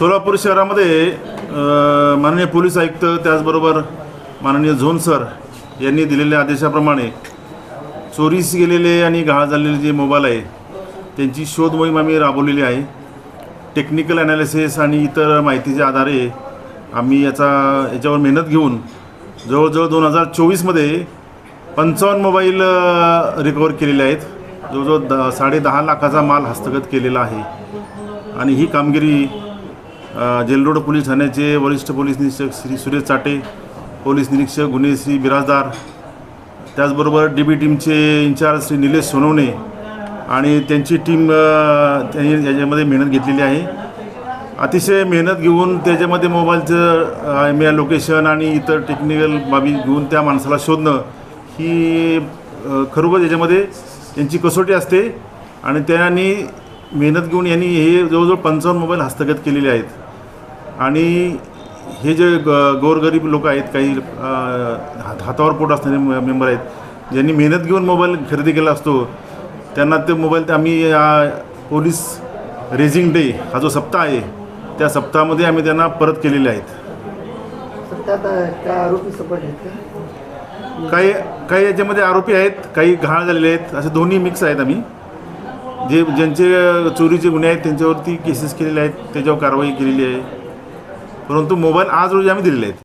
सोलापूर शहरामध्ये माननीय पोलीस आयुक्त त्याचबरोबर माननीय झोन सर यांनी दिलेल्या आदेशाप्रमाणे चोरीस गेलेले आणि गहाळ झालेले जे मोबाईल आहे त्यांची शोध मोहीम आम्ही राबवलेली आहे. टेक्निकल ॲनालिसिस आणि इतर माहितीच्या आधारे आम्ही याच्यावर मेहनत घेऊन जवळजवळ 2024मध्ये 55 मोबाईल रिकवर केलेले आहेत. जवळजवळ 10.5 लाखाचा माल हस्तगत केलेला आहे. आणि ही कामगिरी जेलरोड पोलीस ठाण्याचे वरिष्ठ पोलीस निरीक्षक श्री सुरेश चाटे, पोलीस निरीक्षक गुन्हे श्री बिराजदार, त्याचबरोबर DB टीमचे इंचार्ज श्री निलेश सोनवणे आणि त्यांची टीम त्यांनी याच्यामध्ये मेहनत घेतलेली आहे. अतिशय मेहनत घेऊन त्याच्यामध्ये मोबाईलचं IMEI लोकेशन आणि इतर टेक्निकल बाबी घेऊन त्या माणसाला शोधणं ही खरोखर याच्यामध्ये त्यांची कसोटी असते. आणि त्यांनी मेहनत घेऊन यांनी हे जवळजवळ 55 मोबाईल हस्तगत केलेले आहेत. आणि हे जे गोरगरीब लोक आहेत, काही हातावर पोट असणारे मेंबर आहेत, ज्यांनी मेहनत घेऊन मोबाईल खरेदी केला असतो, त्यांना ते मोबाईल आम्ही पोलीस रेझिंग डे हा जो सप्ताह आहे त्या सप्ताहामध्ये आम्ही त्यांना परत केलेले आहेत. काही याच्यामध्ये आरोपी आहेत, काही गहाळ झालेले आहेत, असे दोन्ही मिक्स आहेत. आम्ही ज्यांचे चोरीचे गुन्हे आहेत त्यांच्यावरती केसेस केलेले आहेत, त्याच्यावर कारवाई केलेली आहे. परंतु मोबाईल आज रोजी आम्ही दिलेले आहेत.